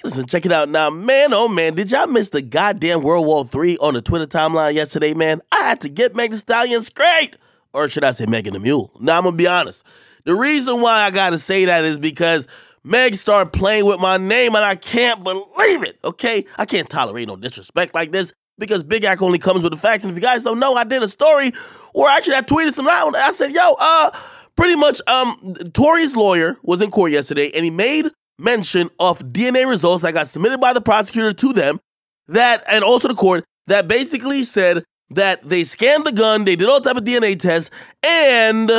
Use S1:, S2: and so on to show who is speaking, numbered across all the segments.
S1: Listen, check it out now. Man, oh man, did y'all miss the goddamn World War III on the Twitter timeline yesterday, man? I had to get Meg Thee Stallion straight. Or should I say Megan the Mule? Now, I'm going to be honest. The reason why I got to say that is because Meg started playing with my name and I can't believe it, okay? I can't tolerate no disrespect like this because Big Act only comes with the facts. And if you guys don't know, I did a story where actually I tweeted some out. I said, yo, pretty much Tory's lawyer was in court yesterday and he made mention of DNA results that got submitted by the prosecutor to them and also the court that basically said that they scanned the gun, they did all type of DNA tests, and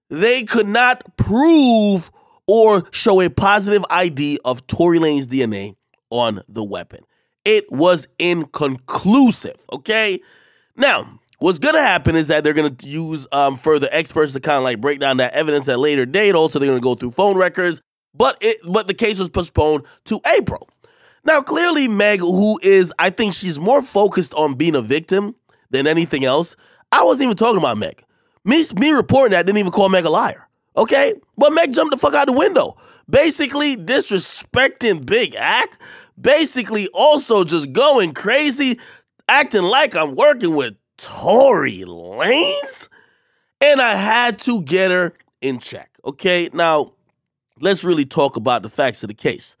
S1: they could not prove or show a positive ID of Tory Lanez DNA on the weapon. It was inconclusive, okay? Now, what's going to happen is that they're going to use further experts to kind of like break down that evidence at a later date. Also, they're going to go through phone records, but the case was postponed to April. Now, clearly, Meg, who is, I think she's more focused on being a victim than anything else. I wasn't even talking about Meg. Me reporting that didn't even call Meg a liar, okay? But Meg jumped the fuck out the window, basically disrespecting Big Act, basically also just going crazy, acting like I'm working with Tory Lanez, and I had to get her in check, okay? Now, let's really talk about the facts of the case.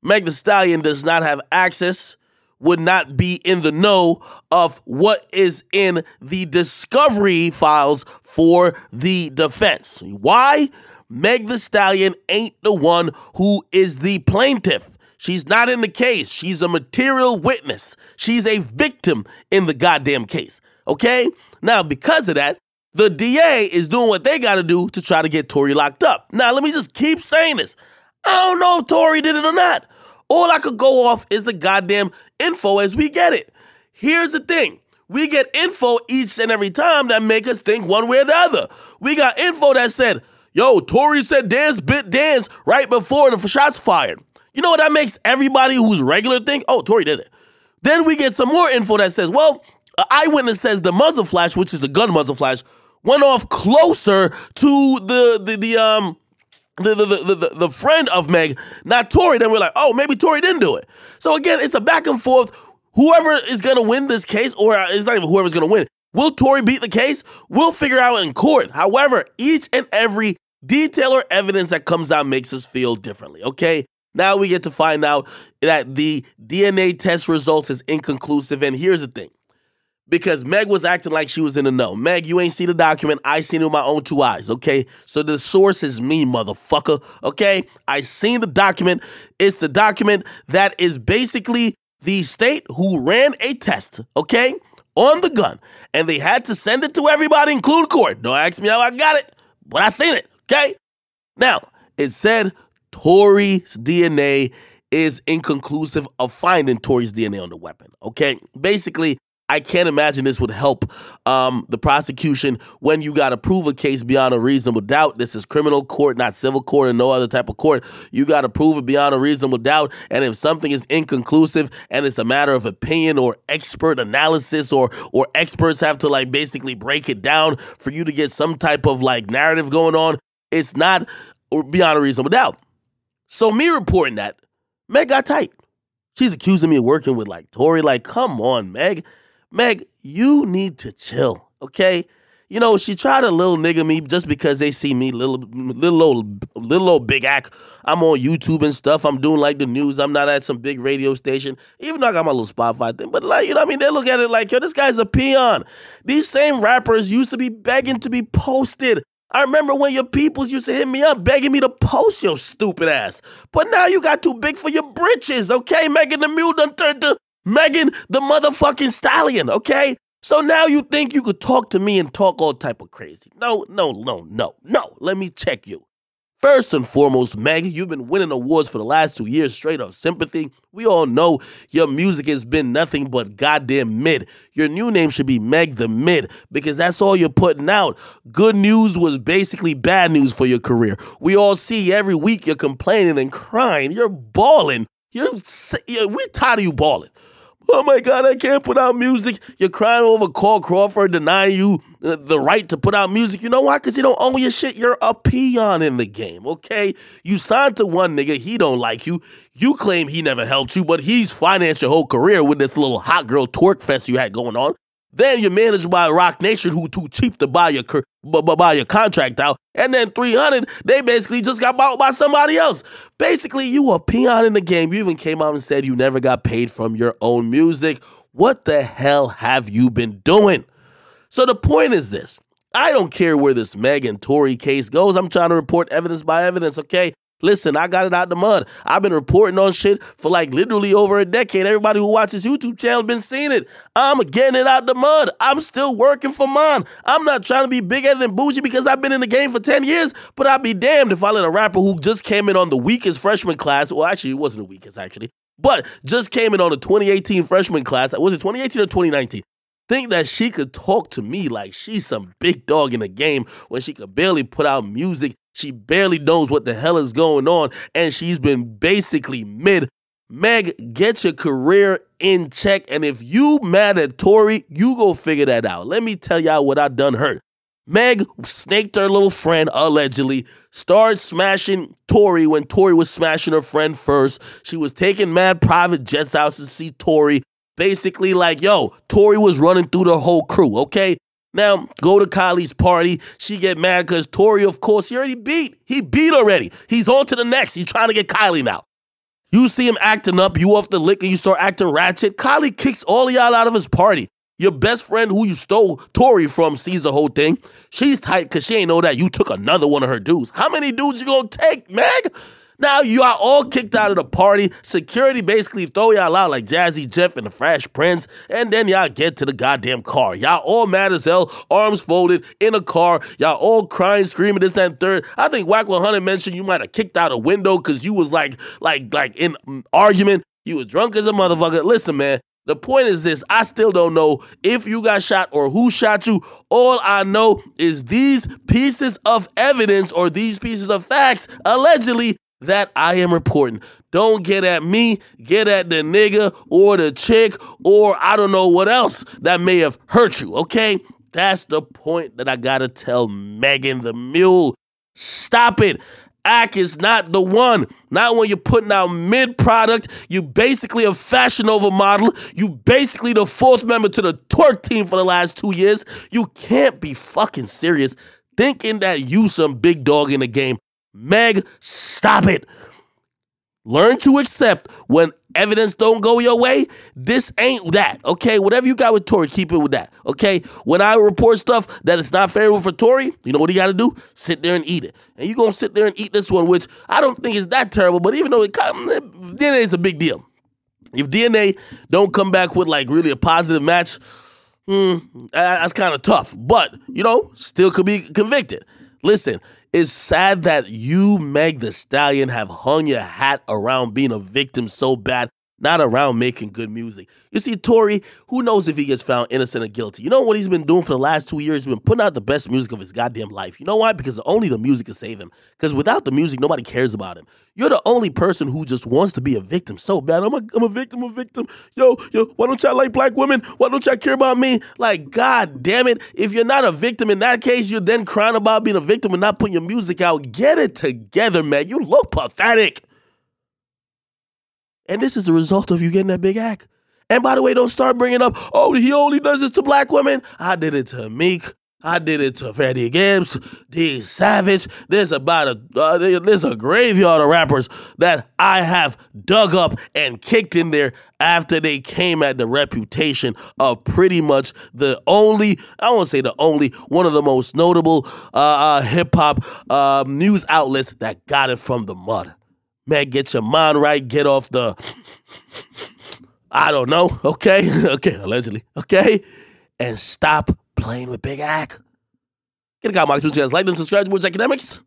S1: Meg Thee Stallion does not have access, would not be in the know of what is in the discovery files for the defense. Why? Meg Thee Stallion ain't the one who is the plaintiff. She's not in the case. She's a material witness. She's a victim in the goddamn case, okay? Now, because of that, the DA is doing what they got to do to try to get Tory locked up. Now, let me just keep saying this. I don't know if Tory did it or not. All I could go off is the goddamn info as we get it. Here's the thing. We get info each and every time that make us think one way or the other. We got info that said, yo, Tory said dance bit dance right before the shots fired. You know what that makes everybody who's regular think? Oh, Tory did it. Then we get some more info that says, well, an eyewitness says the muzzle flash, which is the gun muzzle flash, went off closer to the friend of Meg, not Tory. Then we're like, oh, maybe Tory didn't do it. So again, it's a back and forth. Whoever is going to win this case, or it's not even whoever's going to win, will Tory beat the case? We'll figure out in court. However, each and every detail or evidence that comes out makes us feel differently, okay? Now we get to find out that the DNA test results is inconclusive, and here's the thing. Because Meg was acting like she was in the know. Meg, you ain't seen the document. I seen it with my own two eyes, okay? So the source is me, motherfucker, okay? I seen the document. It's the document that is basically the state who ran a test, okay, on the gun. And they had to send it to everybody, including court. Don't ask me how I got it, but I seen it, okay? Now, it said Tory's DNA is inconclusive of finding Tory's DNA on the weapon, okay? Basically, I can't imagine this would help the prosecution when you got to prove a case beyond a reasonable doubt. This is criminal court, not civil court and no other type of court. You got to prove it beyond a reasonable doubt. And if something is inconclusive and it's a matter of opinion or expert analysis or experts have to like basically break it down for you to get some type of like narrative going on, it's not beyond a reasonable doubt. So me reporting that, Meg got tight. She's accusing me of working with like Tory. Like, come on, Meg. Meg, you need to chill, okay? You know, she tried to little nigga me just because they see me, little old Big Act. I'm on YouTube and stuff. I'm doing like the news. I'm not at some big radio station, even though I got my little Spotify thing. But like, you know what I mean? They look at it like, yo, this guy's a peon. These same rappers used to be begging to be posted. I remember when your peoples used to hit me up begging me to post your stupid ass. But now you got too big for your britches, okay? Megan the Mule done turned to Megan the motherfucking Stallion, okay? So now you think you could talk to me and talk all type of crazy. No. Let me check you. First and foremost, Meg, you've been winning awards for the last 2 years straight up sympathy. We all know your music has been nothing but goddamn mid. Your new name should be Meg the Mid because that's all you're putting out. Good news was basically bad news for your career. We all see every week you're complaining and crying. You're balling. We're tired of you balling. Oh my God, I can't put out music. You're crying over Carl Crawford denying you the right to put out music. You know why? Because you don't own your shit. You're a peon in the game, okay? You signed to one nigga. He don't like you. You claim he never helped you, but he's financed your whole career with this little hot girl twerk fest you had going on. Then you're managed by Rock Nation, who too cheap to buy your contract out. And then 300, they basically just got bought by somebody else. Basically, you a peon in the game. You even came out and said you never got paid from your own music. What the hell have you been doing? So the point is this. I don't care where this Meg and Tory case goes. I'm trying to report evidence by evidence, okay? Listen, I got it out the mud. I've been reporting on shit for like literally over a decade. Everybody who watches YouTube channel been seeing it. I'm getting it out the mud. I'm still working for mine. I'm not trying to be big-headed and bougie because I've been in the game for 10 years, but I'd be damned if I let a rapper who just came in on the weakest freshman class, well, actually, it wasn't the weakest, actually, but just came in on the 2018 freshman class. Was it 2018 or 2019? Think that she could talk to me like she's some big dog in the game when she could barely put out music. She barely knows what the hell is going on, and she's been basically mid. Meg, get your career in check, and if you mad at Tory, you go figure that out. Let me tell y'all what I done heard. Meg snaked her little friend, allegedly, started smashing Tory when Tory was smashing her friend first. She was taking mad private jets out to see Tory. Basically like, yo, Tory was running through the whole crew, okay? Now, go to Kylie's party. She get mad because Tory, of course, he already beat. He beat already. He's on to the next. He's trying to get Kylie now. You see him acting up. You off the liquor. You start acting ratchet. Kylie kicks all of y'all out of his party. Your best friend who you stole Tory from sees the whole thing. She's tight because she ain't know that you took another one of her dudes. How many dudes you gonna take, Meg? Now you are all kicked out of the party. Security basically throw y'all out like Jazzy Jeff and the Fresh Prince, and then y'all get to the goddamn car. Y'all all mad as hell, arms folded, in a car. Y'all all crying, screaming, this and third. I think Wack 100 mentioned you might have kicked out a window because you was like in argument. You was drunk as a motherfucker. Listen, man. The point is this, I still don't know if you got shot or who shot you. All I know is these pieces of evidence or these pieces of facts, allegedly, that I am reporting. Don't get at me, get at the nigga or the chick or I don't know what else that may have hurt you, okay? That's the point that I gotta tell Megan the Mule. Stop it. Act is not the one. Not when you're putting out mid-product. You basically a Fashion Nova model. You basically the fourth member to the twerk team for the last 2 years. You can't be fucking serious thinking that you some big dog in the game. Meg, stop it. Learn to accept when evidence don't go your way. This ain't that, okay? Whatever you got with Tory, keep it with that, okay? When I report stuff that is not favorable for Tory, you know what he got to do? Sit there and eat it. And you're going to sit there and eat this one, which I don't think is that terrible, but even though DNA is a big deal. If DNA don't come back with like really a positive match, that's kind of tough. But, you know, still could be convicted. Listen, it's sad that you, Meg Thee Stallion, have hung your hat around being a victim so bad, not around making good music. You see, Tory, who knows if he gets found innocent or guilty? You know what he's been doing for the last 2 years? He's been putting out the best music of his goddamn life. You know why? Because only the music can save him. Because without the music, nobody cares about him. You're the only person who just wants to be a victim so bad. I'm a victim, a victim. Yo, why don't y'all like black women? Why don't y'all care about me? Like, god damn it. If you're not a victim in that case, you're then crying about being a victim and not putting your music out. Get it together, man. You look pathetic. And this is the result of you getting that big act. And by the way, don't start bringing up, oh, he only does this to black women. I did it to Meek. I did it to Freddie Gibbs, D Savage. There's a graveyard of rappers that I have dug up and kicked in there after they came at the reputation of pretty much the only, I won't say the only, one of the most notable hip-hop news outlets that got it from the mud. Man, get your mind right. Get off the, I don't know, okay? Okay, allegedly, okay? And stop playing with Big Ack. Get a guy, Marcus, like and subscribe to Academics.